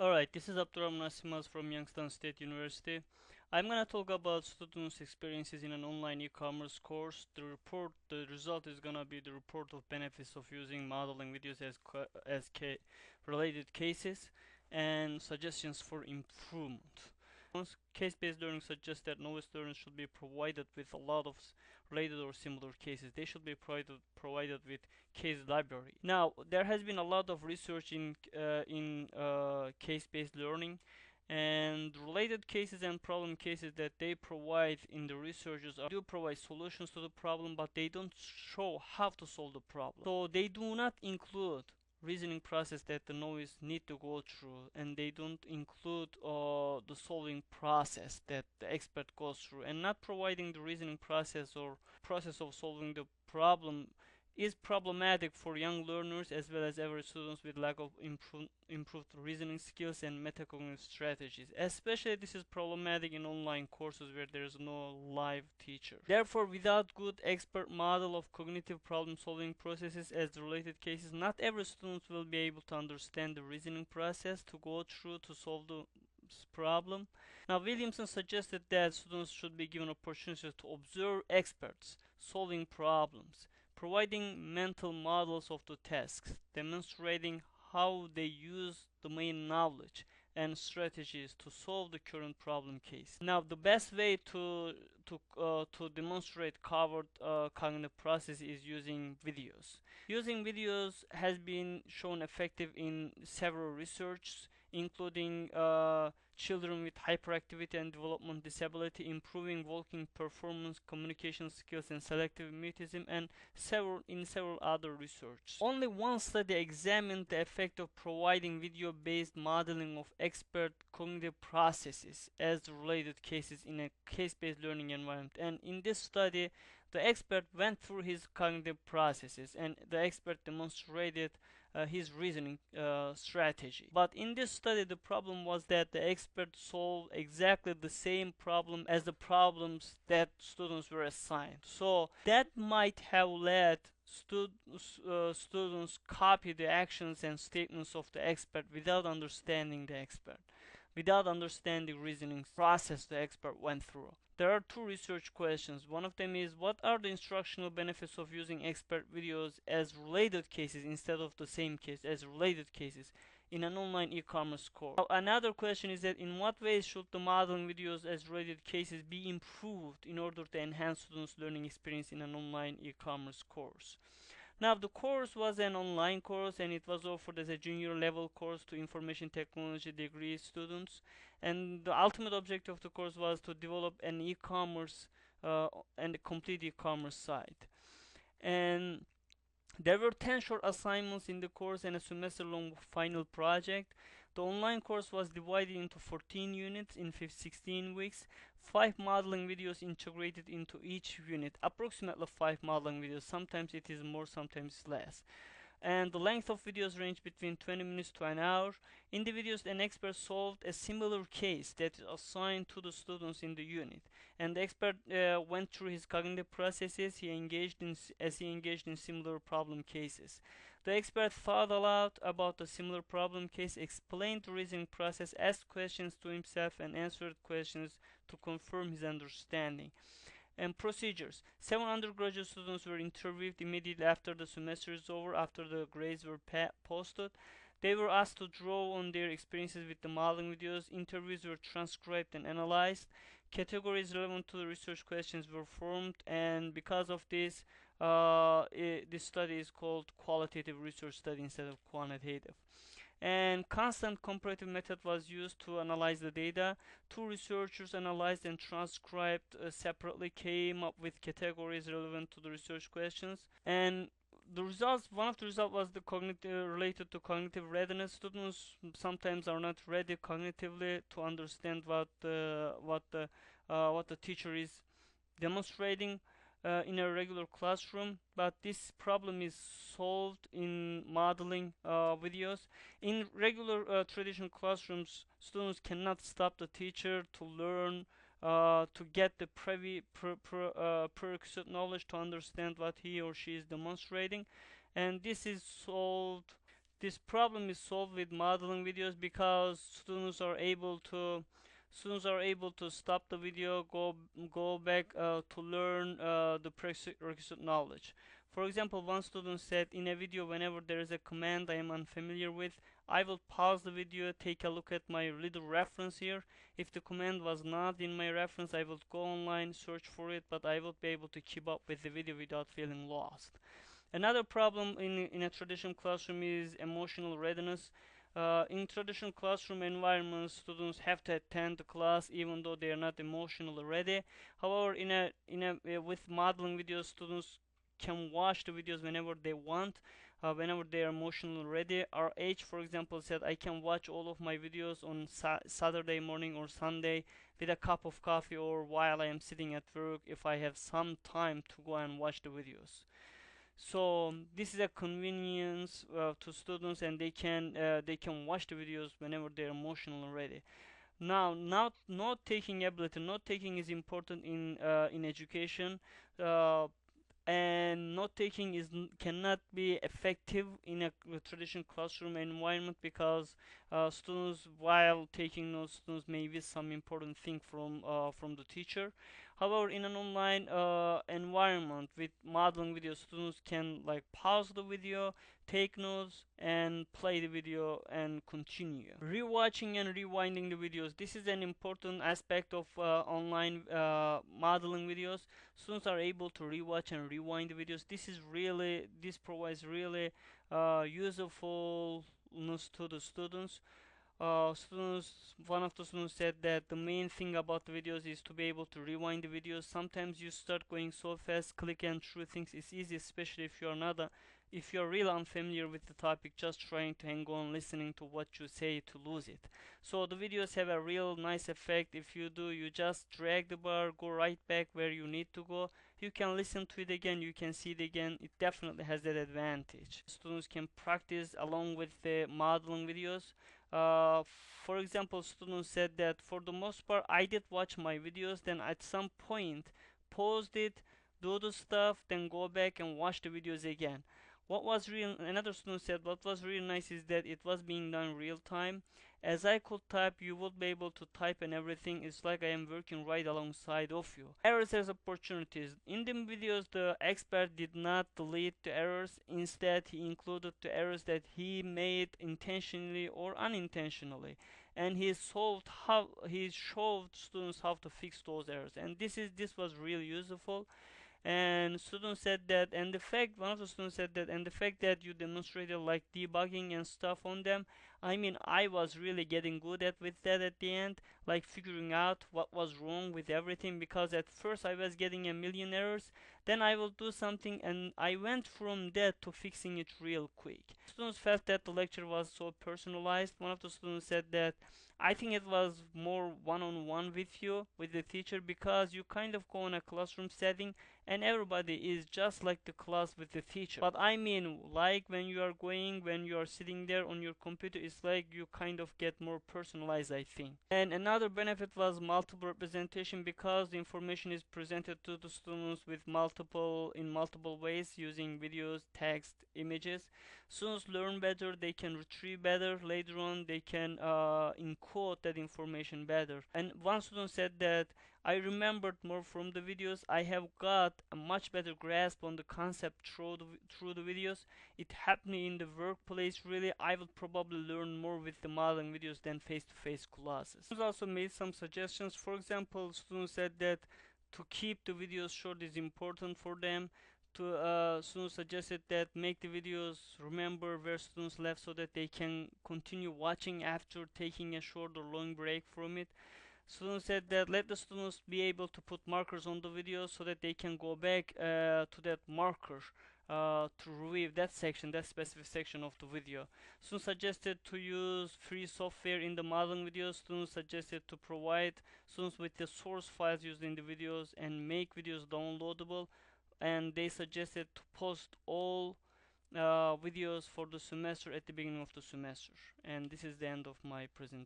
Alright, this is Arslandyilmaz from Youngstown State University. I'm gonna talk about students' experiences in an online e-commerce course. The result is gonna be the report of benefits of using modeling videos as related cases and suggestions for improvement. Case-based learning suggests that novice learners should be provided with a lot of related or similar cases. They should be provided with case library. Now, there has been a lot of research in case-based learning, and related cases and problem cases that they provide in the researches do provide solutions to the problem, but they don't show how to solve the problem. So they do not include reasoning process that the novice need to go through, and they don't include the solving process that the expert goes through. And not providing the reasoning process or process of solving the problem is problematic for young learners as well as average students with lack of improved reasoning skills and metacognitive strategies. Especially this is problematic in online courses where there is no live teacher. Therefore, without good expert model of cognitive problem solving processes as the related cases, not every student will be able to understand the reasoning process to go through to solve the problem. Now, Williamson suggested that students should be given opportunities to observe experts solving problems, providing mental models of the tasks, demonstrating how they use domain knowledge and strategies to solve the current problem case. Now, the best way to demonstrate covered cognitive process is using videos. Using videos has been shown effective in several research, including children with hyperactivity and development disability, improving walking performance, communication skills, and selective mutism, and several other research. Only one study examined the effect of providing video-based modeling of expert cognitive processes as related cases in a case-based learning environment. And in this study, the expert went through his cognitive processes, and the expert demonstrated his reasoning strategy. But in this study, the problem was that the expert solved exactly the same problem as the problems that students were assigned. So that might have led students copy the actions and statements of the expert without understanding the expert, without understanding the reasoning process the expert went through. There are two research questions. One of them is, what are the instructional benefits of using expert videos as related cases instead of the same case as related cases in an online e-commerce course? Now, another question is that, in what ways should the modeling videos as related cases be improved in order to enhance students' learning experience in an online e-commerce course? Now, the course was an online course, and it was offered as a junior level course to information technology degree students. And the ultimate objective of the course was to develop an e-commerce and a complete e-commerce site. And there were 10 short assignments in the course and a semester-long final project. The online course was divided into 14 units in 16 weeks, 5 modeling videos integrated into each unit, approximately 5 modeling videos. Sometimes it is more, sometimes less. And the length of videos range between 20 minutes to an hour. In the videos, an expert solved a similar case that is assigned to the students in the unit, and the expert went through his cognitive processes. He engaged in similar problem cases. The expert thought aloud about a similar problem case, explained the reasoning process, asked questions to himself, and answered questions to confirm his understanding. And procedures. 7 undergraduate students were interviewed immediately after the semester is over, after the grades were posted. They were asked to draw on their experiences with the modeling videos. Interviews were transcribed and analyzed. Categories relevant to the research questions were formed, and because of this, this study is called qualitative research study instead of quantitative. And constant comparative method was used to analyze the data. 2 researchers analyzed and transcribed separately, came up with categories relevant to the research questions. And one of the results was the cognitive related to cognitive readiness. Students sometimes are not ready cognitively to understand what the teacher is demonstrating in a regular classroom, but this problem is solved in modeling videos. In regular traditional classrooms, students cannot stop the teacher to learn, to get the prerequisite knowledge to understand what he or she is demonstrating, and this is solved This problem is solved with modeling videos because students are able to stop the video, go back to learn the prerequisite knowledge. For example, one student said in a video, whenever there is a command I am unfamiliar with, I will pause the video, take a look at my little reference here. If the command was not in my reference, I will go online, search for it, but I will be able to keep up with the video without feeling lost. Another problem in a traditional classroom is emotional readiness. In traditional classroom environments, students have to attend the class even though they are not emotionally ready. However, with modeling videos, students can watch the videos whenever they want, whenever they are emotionally ready. Our age, for example, said I can watch all of my videos on Saturday morning or Sunday with a cup of coffee, or while I am sitting at work if I have some time to go and watch the videos. So this is a convenience to students, and they can watch the videos whenever they're emotional ready. Now, not note taking ability. Note taking is important in education. Uh, and note taking cannot be effective in a traditional classroom environment because students, while taking notes, students may miss some important thing from the teacher. However, in an online environment with modeling video, students can like pause the video, take notes, and play the video and continue. Rewatching and rewinding the videos. This is an important aspect of online modeling videos. Students are able to rewatch and rewind the videos. This provides really usefulness to the students. One of the students said that the main thing about the videos is to be able to rewind the videos. Sometimes you start going so fast, click and through things. It's easy, especially if you're really unfamiliar with the topic, just trying to hang on, listening to what you say to lose it. So the videos have a real nice effect. If you do, you just drag the bar, go right back where you need to go. You can listen to it again, you can see it again. It definitely has that advantage. Students can practice along with the modeling videos. uh, for example, students said that for the most part I did watch my videos, then at some point paused it, do the stuff, then go back and watch the videos again. Another student said what was really nice is that it was being done real time. As I could type, you would be able to type and everything. It's like I am working right alongside of you. Errors as opportunities. In the videos, the expert did not delete the errors. Instead, he included the errors that he made intentionally or unintentionally, and he showed students how to fix those errors. And this was really useful. And students said that, and the fact one of the students said that, and the fact that you demonstrated like debugging and stuff on them, I mean, I was really getting good at with that at the end, like figuring out what was wrong with everything, because at first I was getting a million errors, then I will do something and I went from that to fixing it real quick. Students felt that the lecture was so personalized. One of the students said that I think it was more one-on-one with you, with the teacher, because you kind of go in a classroom setting and everybody is just like the class with the teacher. But I mean, like when you are sitting there on your computer, it's like you kind of get more personalized, I think. And another benefit was multiple representation, because the information is presented to the students with multiple ways, using videos, text, images. Students learn better, they can retrieve better later on, they can encode that information better. And one student said that I remembered more from the videos. I have got a much better grasp on the concept through the videos. It helped me in the workplace. Really, I would probably learn more with the modeling videos than face-to-face classes. Students also made some suggestions. For example, students said that to keep the videos short is important for them. Students suggested that make the videos remember where students left so that they can continue watching after taking a short or long break from it. Students said that let the students be able to put markers on the video so that they can go back to that marker to review that specific section of the video. Students suggested to use free software in the modeling videos. Students suggested to provide students with the source files used in the videos and make videos downloadable. And they suggested to post all videos for the semester at the beginning of the semester. And this is the end of my presentation.